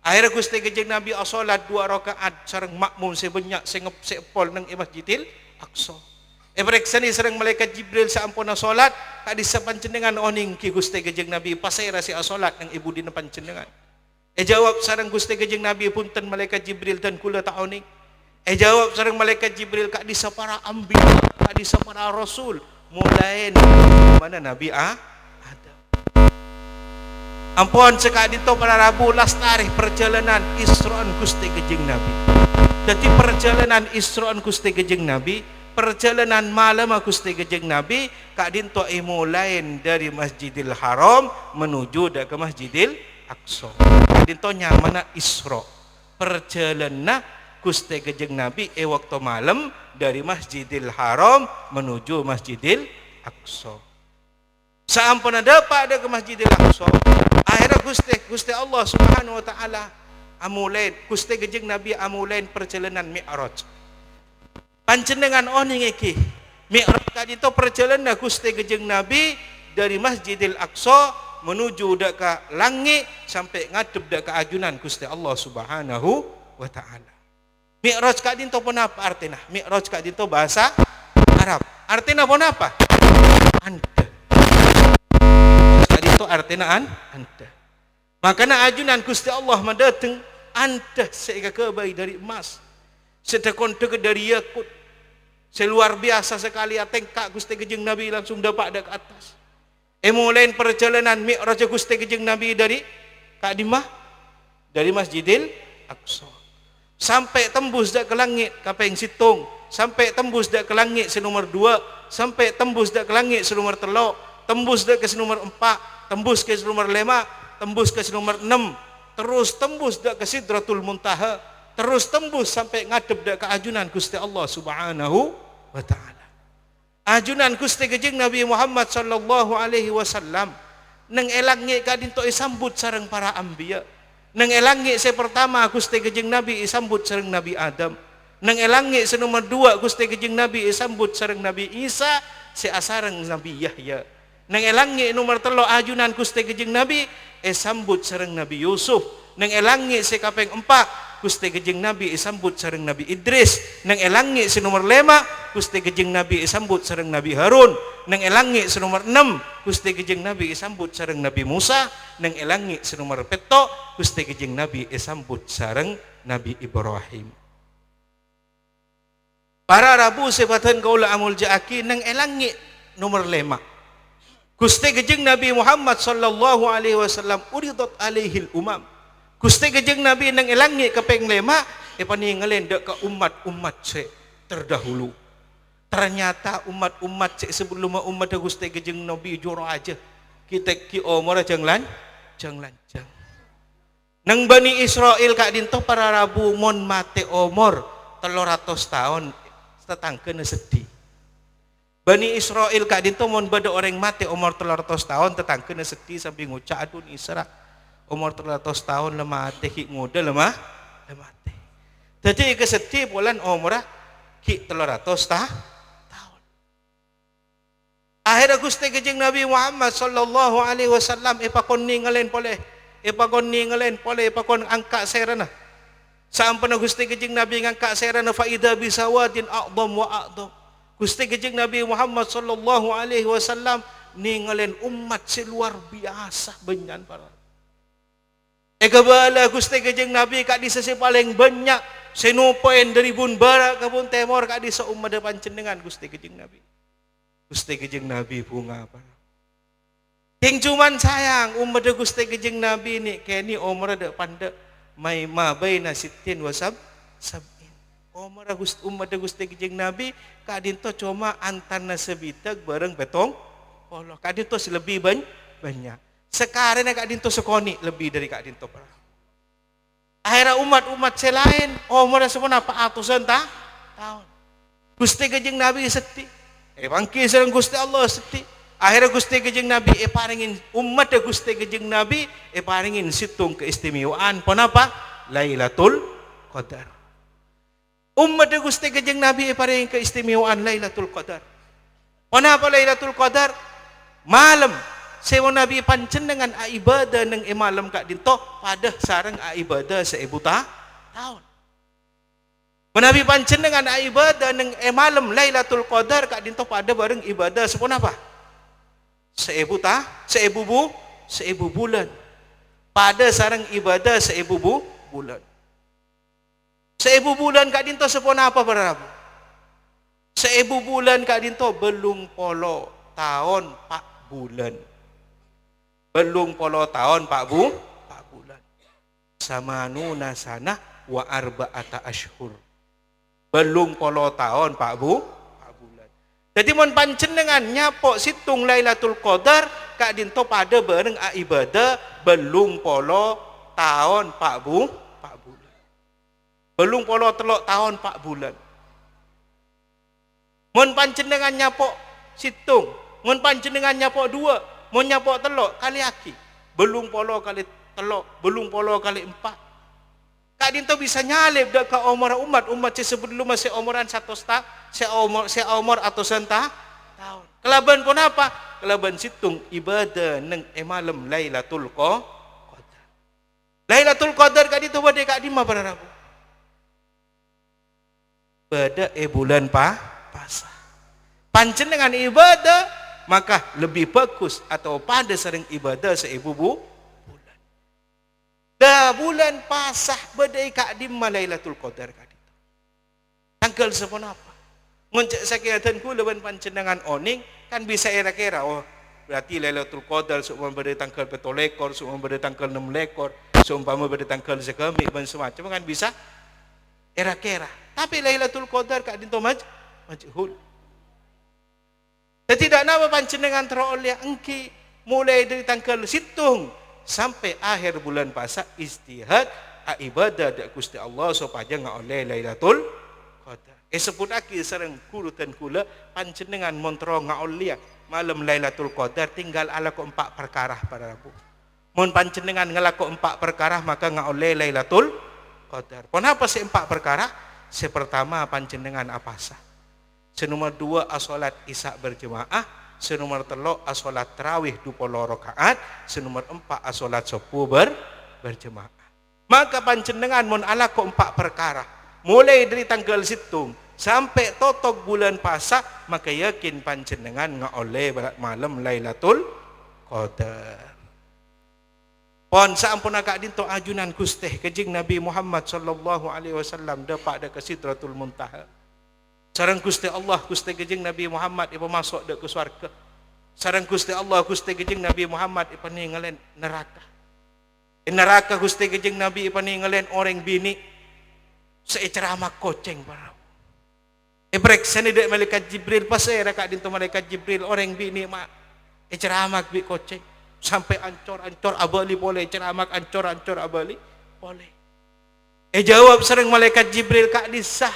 Akhirnya Gusti Kanjeng Nabi salat 2 rakaat sareng makmum sebanyak sing sepol nang Masjidil Aqsa. Epreksani sareng malaikat Jibril sampuna salat kadi sapanjenengan oning ki Gusti Kanjeng Nabi pasera si salat nang ibu dina panjenengan. Jawab sareng Gusti Kanjeng Nabi punten malaikat Jibril dan kula ta oning. Jawab sareng malaikat Jibril kadi sapara ambi kadi sapara rasul mulai mana Nabi Adam. Ampun sekak dito para Rabu las tarikh perjalanan Isra'an Gusti Kanjeng Nabi. Jadi perjalanan Isra'an Gusti Kanjeng Nabi perjalanan malam Gusti Kanjeng Nabi kak dinto mulai dari Masjidil Haram menuju ke Masjidil Aqsa. Kak dinto nyamana Isra. Perjalanan Gusti Kanjeng Nabi waktu malam dari Masjidil Haram menuju Masjidil Aqsa. Sampun dapat ke Masjidil Aqsa. Akhirnya Gusti Allah Subhanahu wa taala amulain Gusti Kanjeng Nabi amulain perjalanan Mi'raj. Panjenengan oning iki Mi'raj Kadinto perjalanan Gusti Kanjeng Nabi dari Masjidil Aqsa menuju dak ke langit sampai ngadep dak ke ajunan Gusti Allah Subhanahu wa taala. Mi'raj kadinto pun apa artinya? Mi'raj kadinto bahasa Arab. Artinya pun apa? Anda. Kadinto artinya anda. Makanya ajunan Gusti Allah mendatang anda seikakai dari emas. Sedekon dari yakut. Seluar biasa sekali atengkak Gusti Kanjeng Nabi langsung dapat dak atas. Mulain perjalanan Mi'raj Gusti Kanjeng Nabi dari Kadimah dari Masjidil Aqsa sampai tembus dak ke langit kapeng situng, sampai tembus dak ke langit senomor 2, sampai tembus dak ke langit senomor 3, tembus dak ke senomor 4, tembus ke senomor 5, tembus ke senomor 6, terus tembus dak ke Sidratul Muntaha, terus tembus sampai ngadep dak ke ajunan Gusti Allah Subhanahu wa taala. Ajunan Gusti Kanjeng Nabi Muhammad sallallahu alaihi wasallam nang elangi kadinto isambut sareng para anbiya. Nang elangi se pertama Gusti Kanjeng Nabi isambut sareng Nabi Adam. Nang elangi se nomor 2 Gusti Kanjeng Nabi isambut sareng Nabi Isa, se asareng Nabi Yahya. Nang elangi nomor 3 ajunan Gusti Kanjeng Nabi isambut sareng Nabi Yusuf. Nang elangi se kaping 4 Gusti Kanjeng Nabi isambut sareng Nabi Idris. Nang elangi se nomor 5 Gusti Kanjeng Nabi isambut sareng Nabi Harun. Nang elangi se nomor 6 Gusti Kanjeng Nabi isambut sareng Nabi Musa. Nang elangi se nomor 7 Gusti Kanjeng Nabi isambut sareng Nabi Ibrahim. Para Rabu sebatan kaula amul jaaki nang elangi nomor 5 Gusti Kanjeng Nabi Muhammad sallallahu alaihi wasallam uridat alaihil umam. Gusti Kanjeng Nabi nang elangi kapeng 5 paningalen dak ka umat-umat se terdahulu. Ternyata umat-umat se sebelum umat Gusti Kanjeng Nabi joro aja. Kita ki omor jang lancang. Nang Bani Israel kak dinto para Rabu mon mate omor 300 tahun tetangkeun sedih. Bani Israel kak dinto mon bada orang mate umur 300 tahun tetangkeun sedih sampai ngucap adun Isra. Umur 300 tahun lemah teh nguda lemah teh. Jadi kesedih bulan umur ki 300 tahun. Akhirnya Gusti Kanjeng Nabi Muhammad sallallahu alaihi wasallam ipakon ningalen pole ipakon angka serana. Sampana Gusti Kanjeng Nabi ngangka serana faida bisawadin a'dham wa a'dham. Gusti Kanjeng Nabi Muhammad sallallahu alaihi wasallam ningalen umat seluar biasa benyan para. Ekabala Gusti Kanjeng Nabi kak di sisi paling banyak senupoin dari bun barat ke bun timur kak di seumat depan cendengan Gusti Kanjeng Nabi. Gusti Kanjeng Nabi bunga apa? Yang cuman sayang umat Gusti Kanjeng Nabi ni kini umur ada pandai mai mabaina sittin wasab sabin. Umur umat Gusti Kanjeng Nabi kak dinto cuma antana sebitak bareng betong. Allah kak dinto lebih banyak. Sekarang kak dinto sekoni lebih dari kak dinto para. Akhirnya umat-umat selain umur semua apa atusan tahun. Gusti Kanjeng Nabi sedih. Bangki sareng Gusti Allah sedih. Akhirnya Gusti Kanjeng Nabi paringin umat Gusti Kanjeng Nabi paringin situng keistimewaan kenapa? Lailatul Qadar. Umat Gusti Kanjeng Nabi paringin keistimewaan Lailatul Qadar. Kenapa Lailatul Qadar? Malam sewa Nabi pancen dengan ibadah nang malam kak dinto pada sarang ibadah seibu tahun. Nabi pancen dengan ibadah nang malam Lailatul Qadar kak dinto pada bareng ibadah sepon apa? Seibu bulan. Pada sarang ibadah seibu bulan. Seibu bulan kak dinto sepon apa para Rabu? Seibu bulan kak dinto belum polo tahun 4 bulan. Belum polo tahun 4 bulan. Samanuna sana wa arba'ata ashhur. Belum polo tahun 4 bulan. Jadi mon pancen dengan nyapok situng Lailatul Qadar kak dinto pada bareng ibadah belum polo tahun 4 bulan. Belum polo telok tahun 4 bulan. Mon pancen dengan nyapok situng, mon pancen dengan nyapok 2 mau nyapok telok kali aki belum polo kali telok belum polo kali 4 kak dinto bisa nyalip dak ka umur umat sebelum masih umuran 100 tahun se umur atau senta tahun. Kelaban pun apa? Kelaban situng ibadah neng malam Lailatul Qadar. Lailatul Qadar kadi tu bade kak di mana para rabu? Pada bulan Pasah. Pancen dengan ibadah maka lebih bagus atau pada sering ibadah seibu bulan. Dah bulan Pasah badai kak di Lailatul Qadar kadi. Tanggal sepon apa? Ngoncek sakit ku leban pancen dengan oning kan bisa era-era oh berarti Lailatul Qadar seumpama pada tanggal 7 lekor, seumpama pada tanggal 6 lekor, seumpama pada tanggal sekami dan semacam kan bisa era-era. Tapi Lailatul Qadar kak dinto majhul. Tidak nama pancen dengan teroleh engki mulai dari tanggal situng sampai akhir bulan Pasah istihad ibadah dak Gusti Allah supaya ngoleh Lailatul Qadar. Sebut aki sareng kurutan kula pancen dengan montro ngoleh malam Lailatul Qadar tinggal ala ko 4 perkara para rabu. Mun pancen dengan ngelako 4 perkara maka ngoleh Lailatul Qadar. Kenapa si 4 perkara? Si pertama pancen dengan apasa. Senomor 2 asolat isya berjemaah, senomor 3 asolat tarawih 20 rakaat, senomor 4 asolat subuh berjemaah. Maka panjenengan mun ala ko 4 perkara, mulai dari tanggal situng sampai totok bulan Pasah, maka yakin panjenengan ngaoleh malam Lailatul Qadar. Pon saampun agak dinto ajunan Gusti kejing Nabi Muhammad sallallahu alaihi wasallam dapat ke Sidratul Muntaha. Sareng Gusti Allah Gusti kejing Nabi Muhammad ipa masuk ke swarga. Sareng Gusti Allah Gusti kejing Nabi Muhammad ipa ningalen neraka. Neraka Gusti kejing Nabi ipa ningalen orang bini seeceramah koceng para. Ibrek sani dek malaikat Jibril pasai raka dinto malaikat Jibril orang bini mak ceramah bi koceng sampai ancor-ancor abali boleh ceramah ancor-ancor abali boleh. Jawab sareng malaikat Jibril kak disah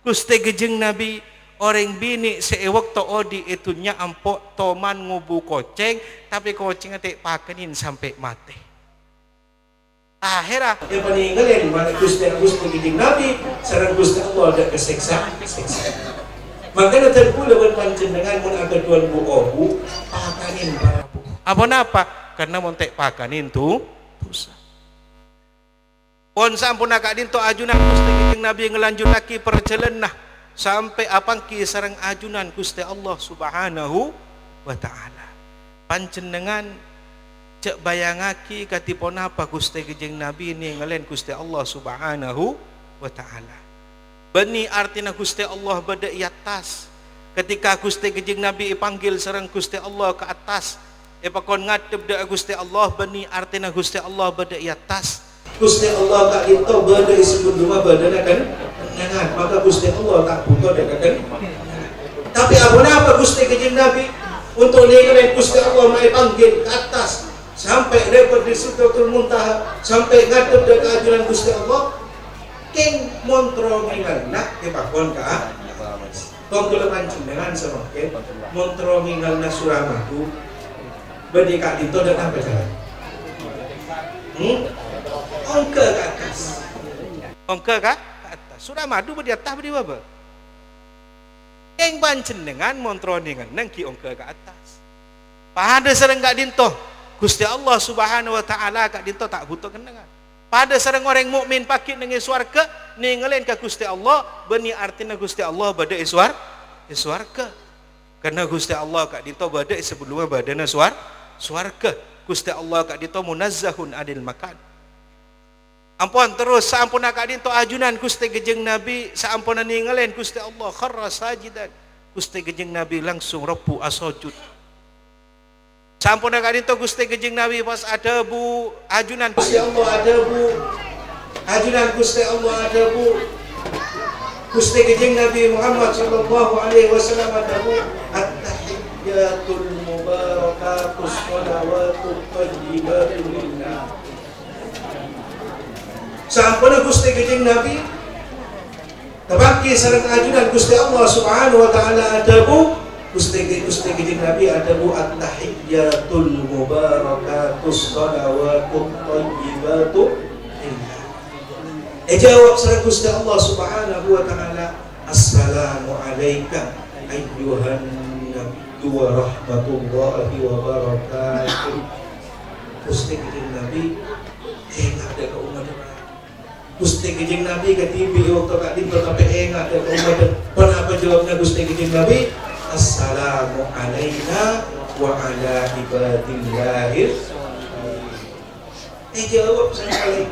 Gusti gejeng Nabi orang bini sewaktu odi itunya ampok toman ngubu koceng tapi koceng atik pakanin sampai mati. Akhirnya yang peninggalin mana Gusti gejeng Nabi sareng Gusti Allah ada keseksa. Makanya terpula berpancen dengan mun ada tuan bu obu pakanin para bu. Apa? Karena montek pakanin tu dosa. Pon sampun agak dinto ajunan Gusti kejeng Nabi ngelanjut lagi perjalanan sampai apangki sareng ajunan Gusti Allah Subhanahu wa taala. Panjenengan cek bayangaki katipun apa Gusti kejeng Nabi ini ngelen Gusti Allah Subhanahu wa taala. Bani artina Gusti Allah bada i atas. Ketika Gusti kejeng Nabi panggil sareng Gusti Allah ke atas, pakon ngadep da Gusti Allah bani artina Gusti Allah bada i atas. Gusti Allah tak itu bada disebut rumah badana kan kenangan maka Gusti Allah tak buka kan. Tapi apa Gusti kejeng Nabi untuk ninggalin Gusti Allah mai panggil ke atas sampai dapat di Sidratul Muntaha sampai ngadep da keajunan Gusti Allah king montro ngingalna ke pakon ka tong kula panjenengan semakin montro ngingalna Suramadu bade ka dito datang berjalan. Ongke ke atas. Ongke ke atas. Suramadu di atas di bawah. Yang panjenengan montro dengan nangki ongke ke atas. Pada sereng gak dinto. Gusti Allah Subhanahu wa taala gak dinto tak butuh kenangan. Pada sereng orang mukmin pakit dengan swarga ninggalin ke Gusti Allah bani artina Gusti Allah bada swarga. Karena Gusti Allah gak dinto bada sebelumnya badana swarga. Gusti Allah gak dinto munazzahun adil makan. Ampun terus saampun akak dinto ajunan Gusti gejeng Nabi saampun ninggalin Gusti Allah kharra sajidan Gusti gejeng Nabi langsung repu asojud. Saampun akak dinto Gusti gejeng Nabi pas ada bu ajunan Gusti Allah ada bu ajunan Gusti Allah ada bu Gusti gejeng Nabi Muhammad sallallahu alaihi wasallam ada bu at-tahiyyatul mubarakatus shalawatut thayyibatul lillah. Sampun Gusti kejeng Nabi tabaki sareng ajunan Gusti Allah Subhanahu wa taala adabu Gusti kejeng Nabi adabu at-tahiyyatul mubarakatus shalawatut thayyibatu jawab sareng Gusti Allah Subhanahu wa taala assalamu alayka ayyuhan warahmatullahi wabarakatuh. Gusti Kanjeng Nabi ingat ada ke umat. Gusti Kanjeng Nabi ketibi waktu kat di tapi ingat ada ke umat. Kenapa jawabnya Gusti Kanjeng Nabi? Assalamu alaina wa ala ibadillahir. Jawab sekali.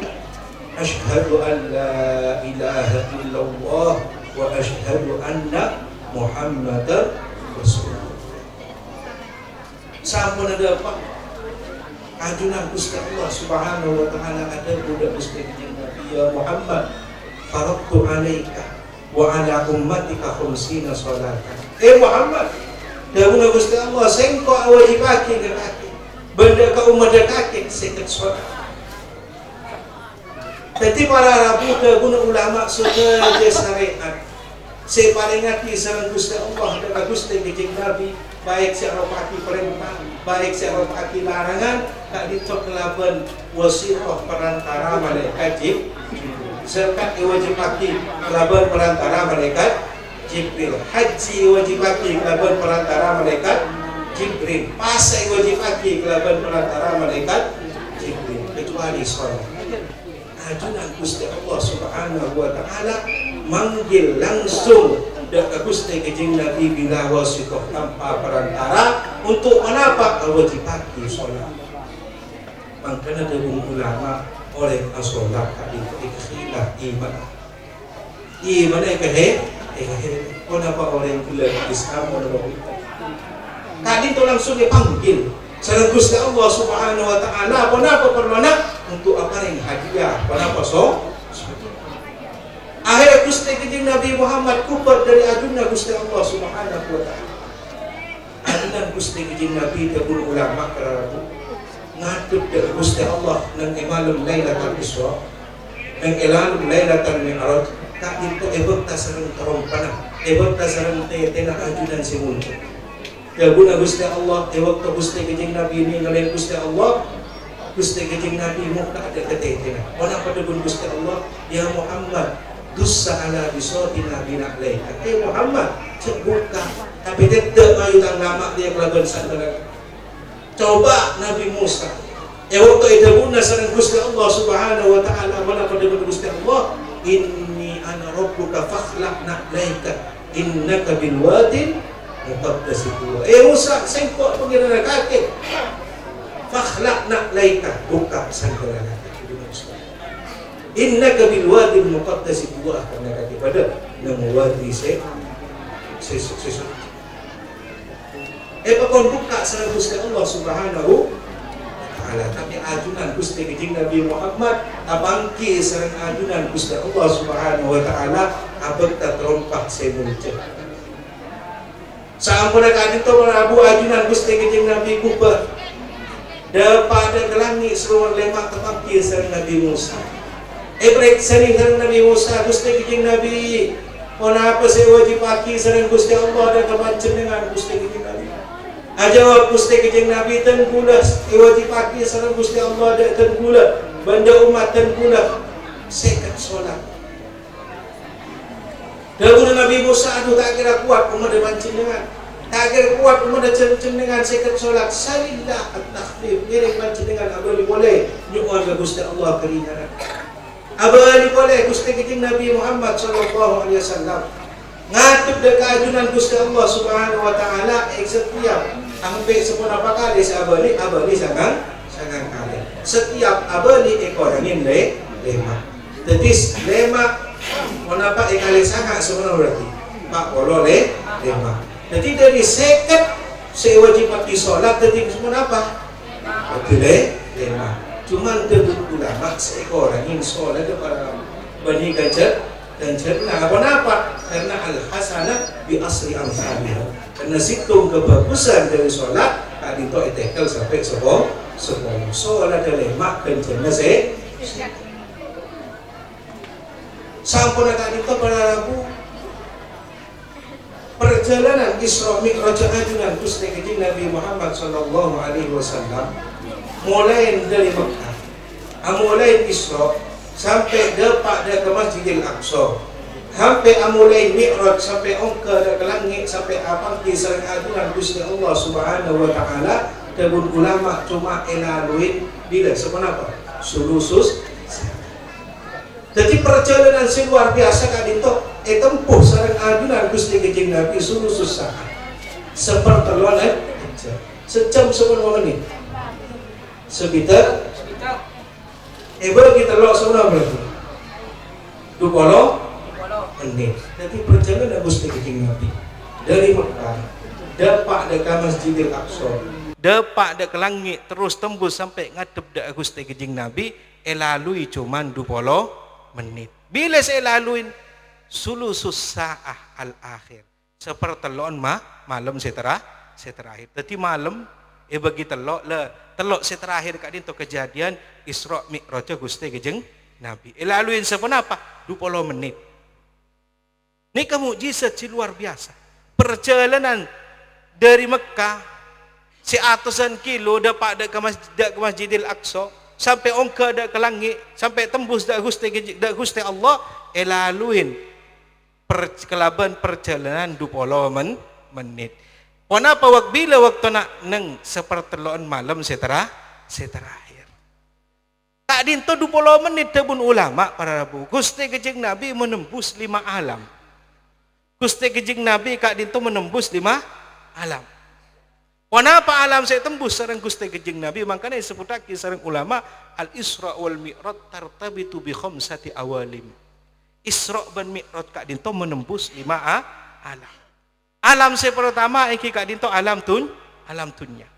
Asyhadu an la ilaha illallah wa asyhadu anna Muhammadar Rasulullah. Sampun ada apa? Ajunan Gusti Allah Subhanahu wa taala ada budak Gusti Nabi ya Muhammad faradtu alaika wa ala ummatika khamsina salatan. Muhammad, dahulu Gusti Allah sengko wajib kaki ke kaki. Benda ka umat kaki seket salat. Jadi para rabu guna ulama sudah syariat. Saya paling hati sama Gusti Allah dan Gusti Kanjeng Nabi, baik secara kaki perintah, baik secara kaki larangan, tak ditok laban wasirah perantara malaikat Jibril. Serta wajib kaki laban perantara malaikat Jibril. Haji wajib kaki laban perantara malaikat Jibril. Pasai wajib kaki laban perantara malaikat Jibril. Kecuali sholat. Ajunan Gusti Allah Subhanahu wa taala manggil langsung dak Gusti Kanjeng Nabi bila wasitoh tanpa perantara untuk menapa wajib pagi sholat. Makanya ada ulama oleh sholat tadi ikhlas iman. Iman kenapa orang gula Islam tadi itu langsung dipanggil. Sareng Gusti Allah Subhanahu wa taala kenapa perlu untuk apa yang hadiah? Kenapa akhirnya Gusti Kanjeng Nabi Muhammad kubar dari ajunan Gusti Allah Subhanahu wa taala. Ajunan Gusti Kanjeng Nabi tabul ulama kerabu ngadep dari Gusti Allah nang malam Lailatul Isra nang elalum Lailatul Mi'raj tak itu ebek tasareng terompana ebek tasareng tena ajunan simuncul. Guna Gusti Allah waktu Gusti Kanjeng Nabi ini ngalain Gusti Allah Gusti Kanjeng Nabi muka ada ketetenan. Kenapa debun Gusti Allah ya Muhammad dussa ala bisoti nabi na'laika. Muhammad cek buka tapi tidak mayu tang lama dia kelaban sandara. Coba Nabi Musa waktu itu guna sareng Gusti Allah Subhanahu wa taala kenapa debun Gusti Allah inni ana rabbuka fakhlaq na'laika innaka bil wadin muqaddas itu. Musa sengkok pengiran kaki. Fakhlaq na'laika buka sandara kaki. Innaka bil wadi muqaddas itu akan kaki pada nang wadi pakon buka sareng Gusti Allah Subhanahu wa taala. Tapi ajunan Gusti Kanjeng Nabi Muhammad abangki sareng ajunan Gusti Allah Subhanahu wa taala abek ta terompak semuncul. Sampun kadito para abu ajunan Gusti Kanjeng Nabi kubar daripada ke langit seluruh lemak tepaki sareng Nabi Musa. Break sering sareng Nabi Musa Gusti Kanjeng Nabi. Kenapa saya wajib paki sareng Gusti Allah dan kebancen dengan Gusti Kanjeng Nabi? Jawab Gusti Kanjeng Nabi tenggulah wajib paki sareng Gusti Allah dan tenggulah benda umat tenggulah sekat solat. Dahulu Nabi Musa aduh tak kira kuat umat dia bancin dengan tak kira kuat umat dia cen dengan sekat solat salillah at-takhlif kira bancin dengan abali boleh nyu'an ke Gusti Allah keringanan abali boleh Gusti Kanjeng Nabi Muhammad sallallahu alaihi wasallam ngatur dekat ajunan Gusti Allah Subhanahu wa taala setiap hampir 10 kali abali sangang kali setiap abali ekor angin lema tetis lema kenapa kali sangat sebenarnya berarti pak boleh lema. Jadi dari seket saya wajib mati sholat jadi semua apa? Boleh lema. Cuman debut ulama seekor angin sholat kepada bani ganjar dan cerna. Kenapa? Karena al hasanah bi asri amsalih. Karena situng kebagusan dari sholat tadi itu etekel sampai sepuluh sholat dari mak dan cerna saya. Sampun tadi itu para rabu perjalanan Isra Mi'raj ajunan Gusti Kanjeng Nabi Muhammad sallallahu alaihi wasallam mulai dari Mekah, mulai Isra sampai depak dia ke Masjidil Aqsa. Sampai amulai mi'raj sampai ongka dak ke langit sampai apa di sareng adunan Gusti Allah Subhanahu wa taala kebun ulama cuma elaluin bila sebenapa sulusus. Jadi perjalanan sing luar biasa kadito tempuh sareng adunan Gusti Kanjeng Nabi sulusus saat seperteluan sejam 10 menit sekitar bagi telok semua berarti 20 menit. Jadi perjalanan Gusti Kanjeng Nabi dari Mekah dapat dekat Masjidil Aqsa, dapat dekat langit terus tembus sampai ngadep dekat Gusti Kanjeng Nabi lalui cuman 20 menit. Bila saya laluin sulusus saah al-akhir sepertelon malam seterakhir. Jadi malam bagi telok seterakhir kat dinto kejadian Isra Mi'raj Gusti Kanjeng Nabi. Laluin sepenapa 20 menit. Ini mukjizat si luar biasa. Perjalanan dari Mekah seatusan kilo dapat ke Masjidil Aqsa sampai ongka dak ke langit sampai tembus dak Gusti Allah laluin kelaban perjalanan 20 menit. Kenapa bila waktu nak neng seperteluan malam seterakhir. Tak dinto 20 menit tabun ulama para rabu. Gusti Kanjeng Nabi menembus 5 alam. Gusti Kanjeng Nabi kak dinto menembus 5 alam. Kenapa alam saya tembus sareng Gusti Kanjeng Nabi? Makanya disebutake sareng ulama al-Isra wal Mi'raj tartabitu bi khamsati awalim. Isra dan Mi'raj kak dinto menembus 5 alam. Alam saya pertama iki kak dinto alam dunya.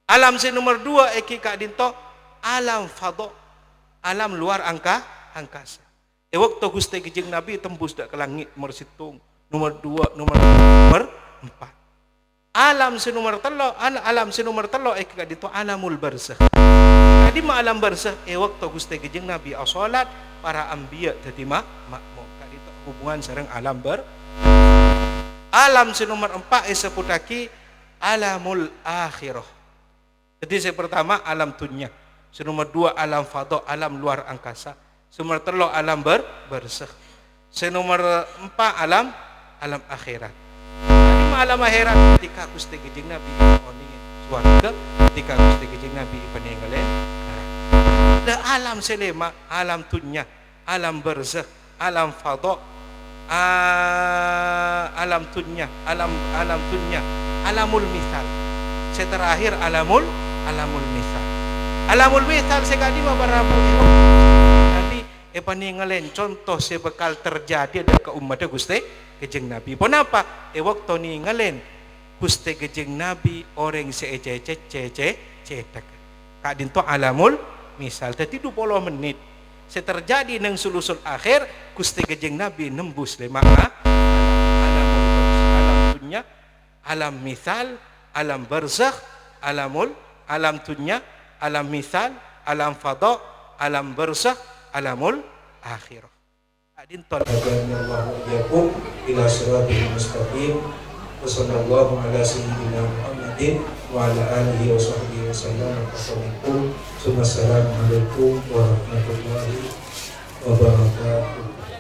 Alam saya nomor 2 iki kak dinto alam fadha, alam luar angkasa. Waktu Gusti Kanjeng Nabi tembus dak ke langit nomor 1, nomor 2, nomor 4. Alam nomor 3, alam nomor 3 iki kak dinto alamul barzakh. Jadi alam barzakh waktu Gusti Kanjeng Nabi salat para anbiya dadi makmum. Kak dinto hubungan sareng alam alam nomor 4 seputaki alamul akhirah. Jadi saya pertama alam dunia, nomor 2 alam fadha, alam luar angkasa, nomor 3 alam barzakh, nomor 4 alam akhirat. Jadi alam akhirat ketika Gusti Kanjeng Nabi oni swarga, ketika Gusti Kanjeng Nabi paninggalan. Da alam selema, alam dunia, alam barzakh, alam fadha, alam dunia, alamul misal. Terakhir alamul misal. Alamul misal sekali mabarabu nanti paningalen contoh sebekal terjadi ada ke umat Gusti Kanjeng Nabi. Kenapa? Waktu ningalen Gusti Kanjeng Nabi orang cetak. Kak dinto alamul misal tadi 20 menit. Terjadi nang sulusul akhir Gusti Kanjeng Nabi nembus 5 alam dunya, alam misal, alam barzakh, alam dunya, alam misal, alam fadha, alam barzakh, alamul akhirah. Adin tolong yakum ila siratal mustaqim. Wassallallahu ala sayyidina Muhammadin wa ala alihi wa sahbihi wasallam. Assalamualaikum warahmatullahi wabarakatuh.